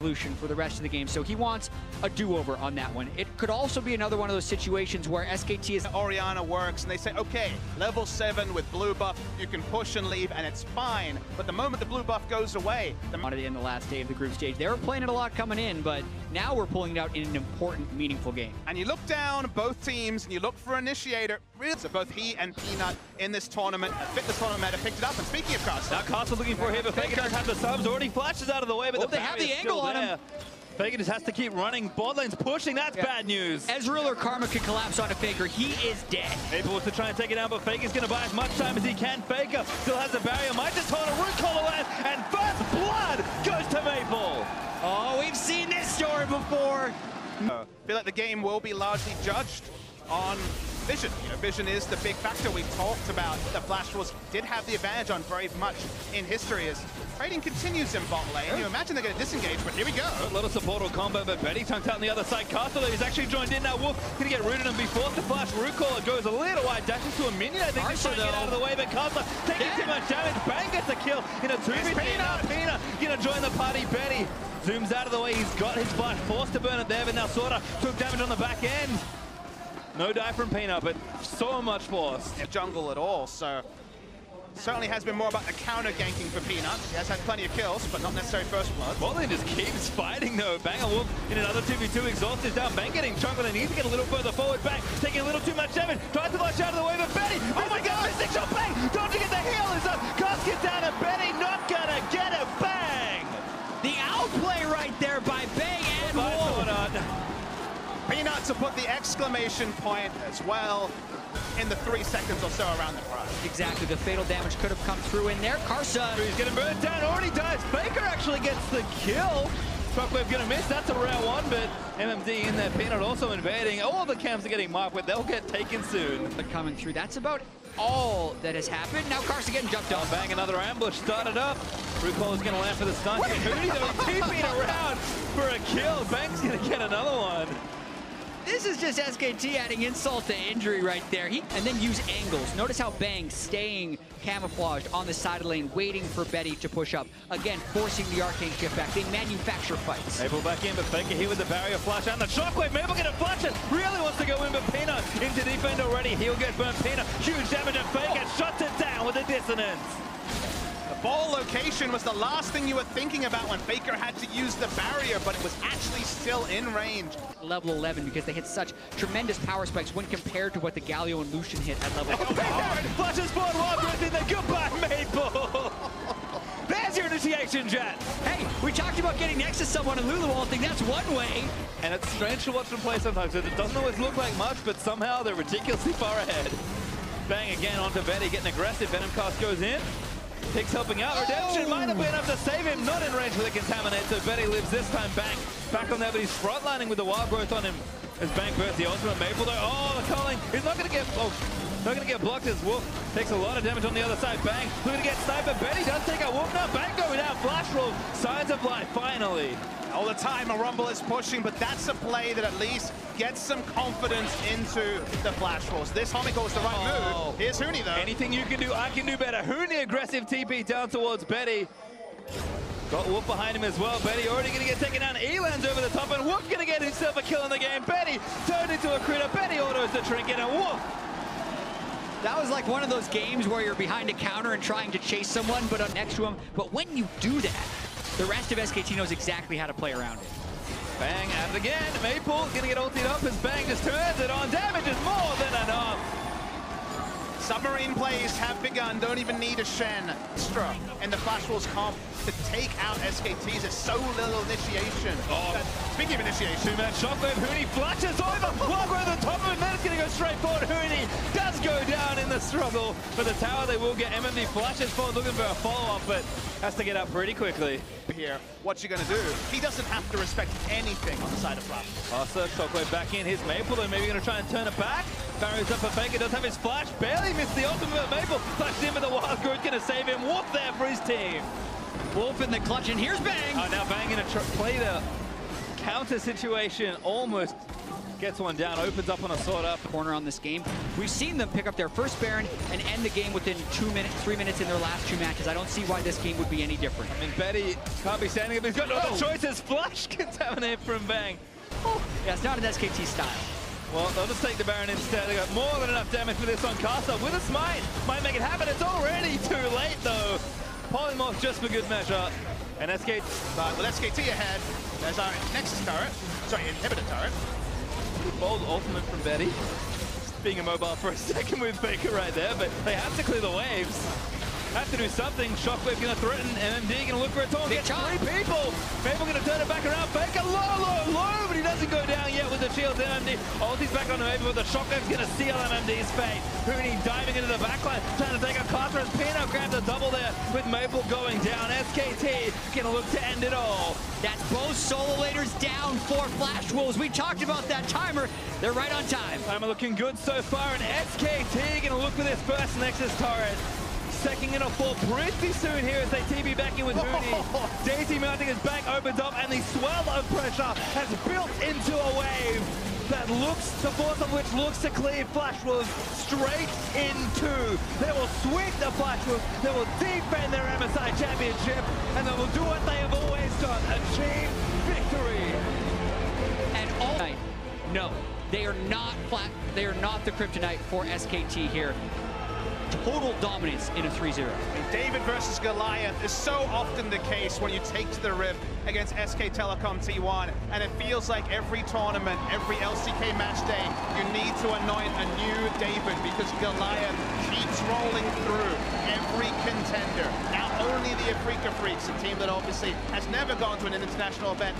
solution for the rest of the game, so he wants a do-over on that one. It could also be another one of those situations where SKT is... Orianna works, and they say, okay, level 7 with blue buff, you can push and leave, and it's fine. But the moment the blue buff goes away... ...wanted it in the last day of the group stage. They were playing it a lot coming in, but now we're pulling it out in an important, meaningful game. And you look down both teams, and you look for Initiator. So both he and Peanut in this tournament, fitness tournament, have picked it up. And speaking of Carson... Now Carson looking for him, but Faker does have the subs, already flashes out of the way, but they have the angle on him. Faker just has to keep running. Bot lane's pushing. That's bad news. Ezreal or Karma could collapse onto Faker. He is dead. Maple wants to try and take it down, but Faker's going to buy as much time as he can. Faker still has a barrier. Might just hold a root collar land, and first blood goes to Maple. Oh, we've seen this story before. I feel like the game will be largely judged on Vision. You know, Vision is the big factor. We've talked about the Flash Wars did have the advantage on very much in history as trading continues in bot lane. You imagine they're going to disengage, but here we go. A little support or combo, but Betty tunked out on the other side. Castle is actually joined in now. Wolf going to get rooted and be forced to flash. Root Caller goes a little wide, dashes to a minion. I think he's trying to get out of the way, but Castle taking too much damage. Bang gets a kill in a 2v3. Peanut going to join the party. Betty zooms out of the way. He's got his flash, forced to burn it there, but now sorta took damage on the back end. No die from Peanut, but so much force. Jungle at all, so certainly has been more about the counter ganking for Peanut. He has had plenty of kills, but not necessarily first blood. Botlane just keeps fighting though. Bang and Wolf in another 2v2, exhausted down. Bang getting jungle and needs to get a little further forward. Bang taking a little too much damage. Tries to flash out of the way, but Betty, oh my god, missing shot. Bang, don't you get the heal is up. Cost gets down and Betty not gonna get it. Bang! The outplay right there by Bang and Wolf. Peanut to put the exclamation point as well in the 3 seconds or so around the front. Exactly, the fatal damage could have come through in there. Carson. He's getting burned down, already dies. Baker actually gets the kill. Shockwave gonna miss, that's a rare one, but MMD in there. Peanut also invading. All the camps are getting marked, but they'll get taken soon. But coming through, that's about all that has happened. Now Carson getting jumped on. Bang, another ambush started up. Rucola's gonna land for the stun. Hooney though, keeping around for a kill. Bang's gonna get another one. This is just SKT adding insult to injury right there. And then use angles. Notice how Bang's staying camouflaged on the side of the lane, waiting for Betty to push up. Again, forcing the Arcane shift back. They manufacture fights. Maple back in, but Faker here with the barrier flash and the Shockwave. Maple gonna flash it. Really wants to go in, but Peanut into defend already. He'll get burnt. Peanut, huge damage, and Faker shuts it down with a dissonance. The ball location was the last thing you were thinking about when Faker had to use the barrier, but it was actually still in range. Level 11 because they hit such tremendous power spikes when compared to what the Galio and Lucian hit at level 4. Flashes forward, Wild in there. Goodbye, Maple. There's your initiation, Jet. Hey, we talked about getting next to someone in Lulu Ulting. That's one way. And it's strange to watch them play sometimes. It doesn't always look like much, but somehow they're ridiculously far ahead. Bang again onto Betty, getting aggressive. Venom cast goes in. Picks helping out. Redemption might have been enough to save him. Not in range for the Contaminate, so Betty lives this time. Bang back on there, but he's frontlining with the Wild Growth on him. As Bang bursts the ultimate. Maple though. Oh, the calling. He's not going to get... Oh, not going to get blocked as Wolf takes a lot of damage on the other side. Bang looking to get sniped, but Betty does take out Wolf now. Bang going down. Flash roll. Signs of life, finally. All the time, a Rumble is pushing, but that's a play that at least gets some confidence into the Flash Rolls. This Homiko is the right move. Here's Hooney, though. Anything you can do, I can do better. Hooney, aggressive TP down towards Betty. Got Wolf behind him as well. Betty already going to get taken down. Elan's over the top, and Wolf going to get himself a kill in the game. Betty turned into a critter. Betty autos the trinket, and Wolf. That was like one of those games where you're behind a counter and trying to chase someone, but up next to him. But when you do that, the rest of SKT knows exactly how to play around it. Bang at it again. Maple gonna get ulted up as Bang just turns it on. Damage is more than enough. Submarine plays have begun. Don't even need a Shen extra in the Flash Wars comp to take out SKTs. It's so little initiation. Speaking of initiation, two-man Shockwave. Hooney flashes over. Walker at the top of it. Then it's gonna go straight forward. Hooney does go down in the struggle for the tower. They will get MMD flashes forward, looking for a follow-up, but has to get up pretty quickly. Here, what's he gonna do? He doesn't have to respect anything on the side of Flash. Asa, Shockwave back in. Here's Maple, though maybe gonna try and turn it back. Barriers up for Faker, does have his flash. Barely missed the ultimate. Maple flashed in with the Wild Growth, gonna save him. Wolf there for his team. Wolf in the clutch, and here's Bang. Now Bang gonna play the counter situation almost Gets one down, opens up on a sword up. Corner on this game. We've seen them pick up their first Baron and end the game within 3 minutes in their last 2 matches. I don't see why this game would be any different. I mean, Betty can't be standing up. He's got no other choices. Flash contaminate from Bang. Yeah, it's not an SKT style. Well, they'll just take the Baron instead. They got more than enough damage for this on Casa. With a smite, might make it happen. It's already too late, though. Polymorph just for good measure. And SKT. With SKT ahead, there's our Nexus turret. Sorry, inhibitor turret. Bold ultimate from Betty. Being immobile for a second with Faker right there, but they have to clear the waves. Have to do something. Shockwave gonna threaten, MMD gonna look for a taunt. Get 3 people. Maple gonna turn it back around. Faker low, but he doesn't go down yet with the shields. MMD. Ulti's back on Maple, but the Shockwave's gonna seal MMD's fate. Huni diving into the backline, trying to take a Carter, and Pino grabs a double there with Maple going down. SKT gonna look to end it all. That's both solo laters down for Flash Wolves. We talked about that timer. They're right on time. Timer looking good so far, and SKT gonna look for this first Nexus turret. Second in a fall pretty soon here as they TB back in with Huni. Daisy mounting his back opens up, and the swell of pressure has built into a wave that looks, the force of which looks to clear Flash Wolves straight into. They will sweep the Flash Wolves, they will defend their MSI championship, and they will do what they have always done, achieve victory. And all night, no, they are not flat. They are not the kryptonite for SKT here. Total dominance in a 3-0. David versus Goliath is so often the case when you take to the Rift against SK Telecom T1, and it feels like every tournament, every LCK match day, you need to anoint a new David because Goliath keeps rolling through every contender. Now only the Afrika Freaks, a team that obviously has never gone to an international event,